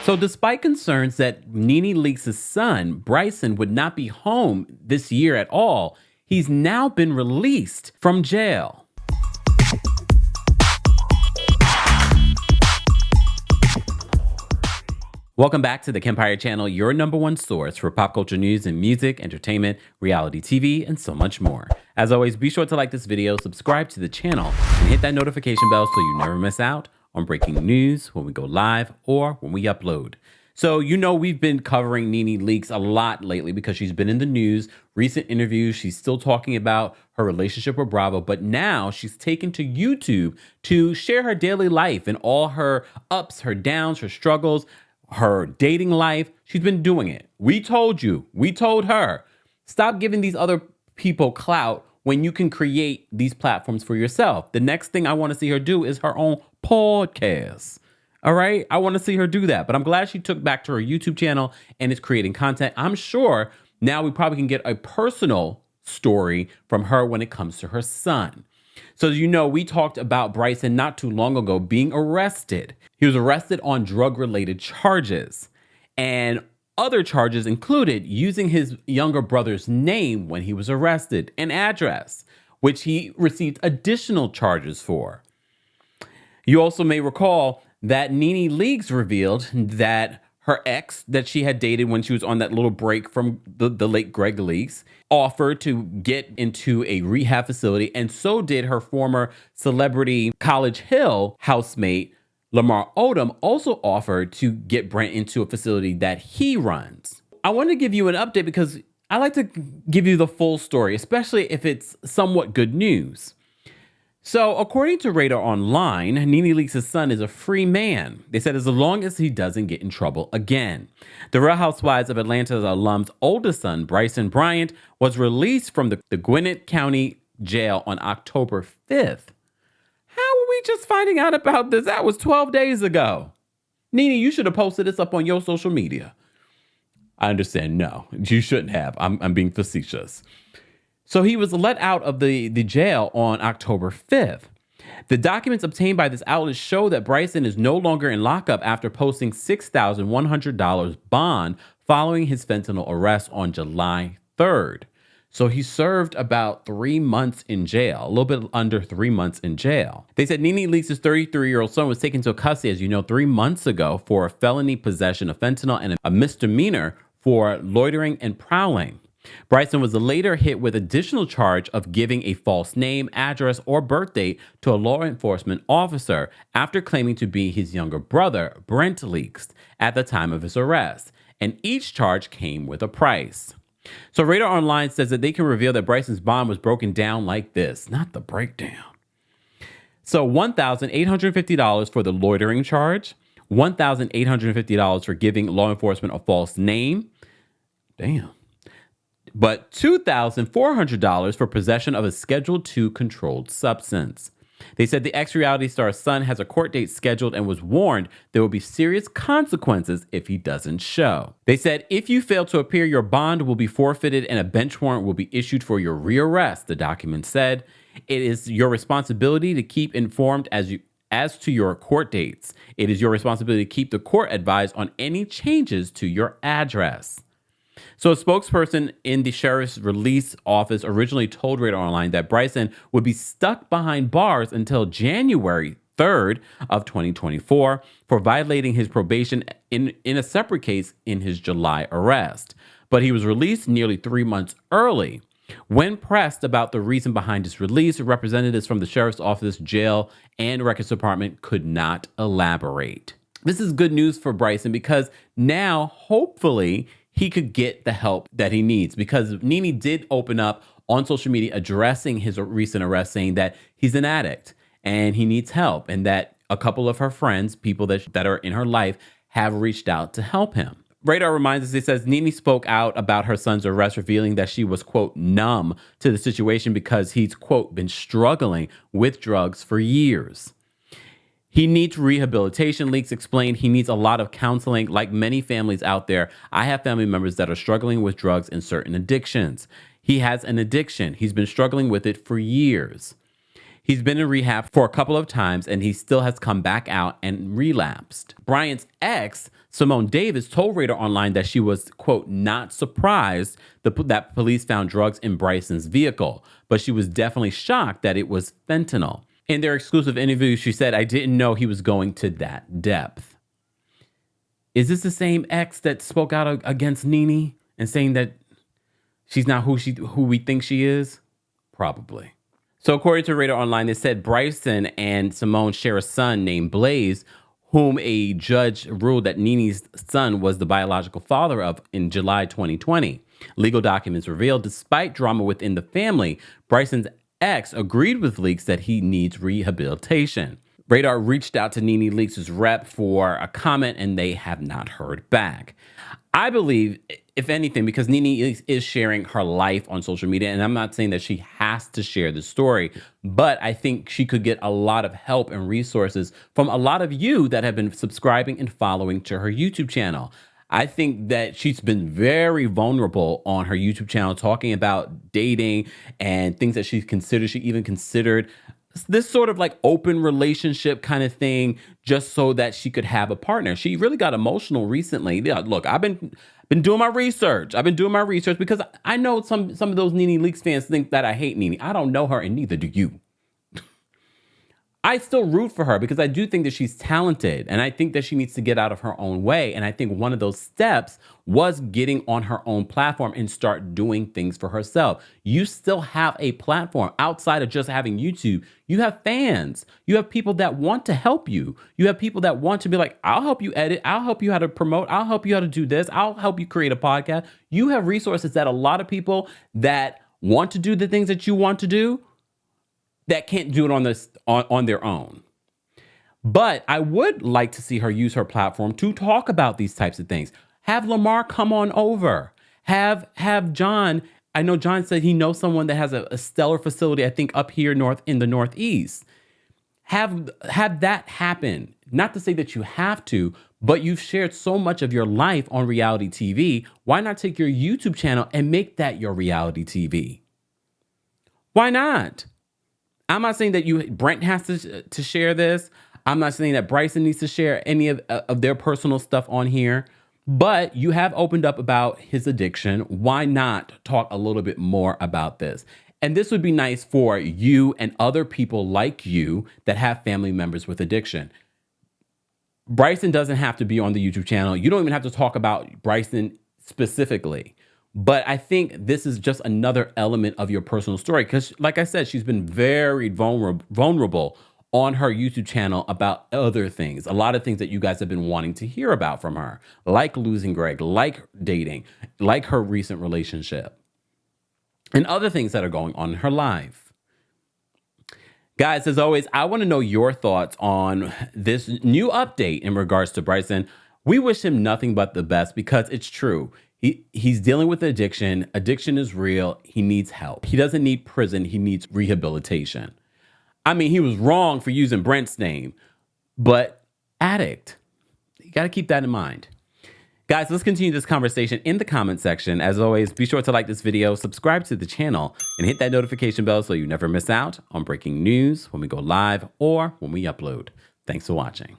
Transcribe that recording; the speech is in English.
So despite concerns that NeNe Leakes' son, Bryson, would not be home this year at all, he's now been released from jail. Welcome back to the Kempire channel, your number one source for pop culture news and music, entertainment, reality TV, and so much more. As always, be sure to like this video, subscribe to the channel, and hit that notification bell so you never miss out on breaking news when we go live or when we upload. So, we've been covering NeNe Leakes a lot lately because she's been in the news, recent interviews. She's still talking about her relationship with Bravo, but now she's taken to YouTube to share her daily life and all her ups, her downs, her struggles, her dating life. She's been doing it. We told you, we told her, stop giving these other people clout when you can create these platforms for yourself. The next thing I want to see her do is her own podcast. All right. I want to see her do that, but I'm glad she took back to her YouTube channel and is creating content. I'm sure now we probably can get a personal story from her when it comes to her son. So, we talked about Bryson not too long ago being arrested. He was arrested on drug-related charges, and other charges included using his younger brother's name when he was arrested and address, which he received additional charges for. You also may recall that NeNe Leakes revealed that her ex that she had dated when she was on that little break from the late Greg Leakes offered to get into a rehab facility, and so did her former celebrity College Hill housemate Lamar Odom, also offered to get Brent into a facility that he runs. I want to give you an update because I like to give you the full story, especially if it's somewhat good news. So, according to Radar Online, NeNe Leakes' son is a free man. They said as long as he doesn't get in trouble again. The Real Housewives of Atlanta's alum's oldest son, Bryson Bryant, was released from the Gwinnett County Jail on October 5th. How are we just finding out about this? That was 12 days ago. NeNe, you should have posted this up on your social media. I understand. No, you shouldn't have. I'm being facetious. So he was let out of the jail on October 5th. The documents obtained by this outlet show that Bryson is no longer in lockup after posting $6,100 bond following his fentanyl arrest on July 3rd. So he served about 3 months in jail, a little bit under 3 months in jail. They said NeNe Leakes' 33-year-old son was taken into custody, as you know, 3 months ago for a felony possession of fentanyl and a misdemeanor for loitering and prowling. Bryson was later hit with additional charge of giving a false name, address, or birth date to a law enforcement officer after claiming to be his younger brother, Brent Leakes, at the time of his arrest. And each charge came with a price. So Radar Online says that they can reveal that Bryson's bond was broken down like this, not the breakdown. So $1,850 for the loitering charge, $1,850 for giving law enforcement a false name. Damn. But $2,400 for possession of a Schedule II controlled substance. They said the ex-reality star's son has a court date scheduled and was warned there will be serious consequences if he doesn't show. They said if you fail to appear, your bond will be forfeited and a bench warrant will be issued for your rearrest, the document said. It is your responsibility to keep informed as to your court dates. It is your responsibility to keep the court advised on any changes to your address. So a spokesperson in the sheriff's release office originally told Radar Online that Bryson would be stuck behind bars until January 3rd of 2024 for violating his probation in a separate case in his July arrest. But he was released nearly 3 months early. When pressed about the reason behind his release, representatives from the sheriff's office, jail, and records department could not elaborate. This is good news for Bryson because now, hopefully, he could get the help that he needs, because NeNe did open up on social media addressing his recent arrest, saying that he's an addict and he needs help, and that a couple of her friends, people that are in her life, have reached out to help him. Radar reminds us, it says NeNe spoke out about her son's arrest, revealing that she was, quote, numb to the situation because he's, quote, been struggling with drugs for years. He needs rehabilitation, Leakes explained. He needs a lot of counseling. Like many families out there, I have family members that are struggling with drugs and certain addictions. He has an addiction. He's been struggling with it for years. He's been in rehab for a couple of times and he still has come back out and relapsed. Bryant's ex, Simone Davis, told Radar Online that she was, quote, not surprised that police found drugs in Bryson's vehicle, but she was definitely shocked that it was fentanyl. In their exclusive interview, she said, "I didn't know he was going to that depth." Is this the same ex that spoke out against NeNe and saying that she's not who we think she is? Probably. So according to Radar Online, they said Bryson and Simone share a son named Blaze, whom a judge ruled that NeNe's son was the biological father of in July 2020. Legal documents revealed, despite drama within the family, Bryson's ex agreed with Leakes that he needs rehabilitation. Radar reached out to NeNe Leakes' rep for a comment, and they have not heard back. I believe, if anything, because NeNe is sharing her life on social media, and I'm not saying that she has to share the story, but I think she could get a lot of help and resources from a lot of you that have been subscribing and following to her YouTube channel. I think that she's been very vulnerable on her YouTube channel, talking about dating and things that she's considered. She even considered this sort of like open relationship kind of thing just so that she could have a partner. She really got emotional recently. Yeah, look, I've been doing my research. I've been doing my research because I know some of those NeNe Leakes fans think that I hate NeNe. I don't know her, and neither do you. I still root for her because I do think that she's talented and I think that she needs to get out of her own way. And I think one of those steps was getting on her own platform and start doing things for herself. You still have a platform outside of just having YouTube. You have fans. You have people that want to help you. You have people that want to be like, I'll help you edit. I'll help you how to promote. I'll help you how to do this. I'll help you create a podcast. You have resources that a lot of people that want to do the things that you want to do that can't do it on their own. But I would like to see her use her platform to talk about these types of things. Have Lamar come on over. Have John. I know John said he knows someone that has a stellar facility, I think up here in the Northeast. Have that happen. Not to say that you have to, but you've shared so much of your life on reality TV. Why not take your YouTube channel and make that your reality TV? Why not? I'm not saying that Brent has to share this. I'm not saying that Bryson needs to share any of their personal stuff on here, but you have opened up about his addiction. Why not talk a little bit more about this? And this would be nice for you and other people like you that have family members with addiction. Bryson doesn't have to be on the YouTube channel. You don't even have to talk about Bryson specifically. But I think this is just another element of your personal story because, like I said, she's been very vulnerable on her YouTube channel about other things, a lot of things that you guys have been wanting to hear about from her, like losing Greg, like dating, like her recent relationship, and other things that are going on in her life. Guys, as always, I want to know your thoughts on this new update in regards to Bryson. We wish him nothing but the best because it's true. He's dealing with addiction. Addiction is real. He needs help. He doesn't need prison. He needs rehabilitation. I mean, he was wrong for using Brent's name, but addict. You got to keep that in mind. Guys, let's continue this conversation in the comment section. As always, be sure to like this video, subscribe to the channel, and hit that notification bell so you never miss out on breaking news when we go live or when we upload. Thanks for watching.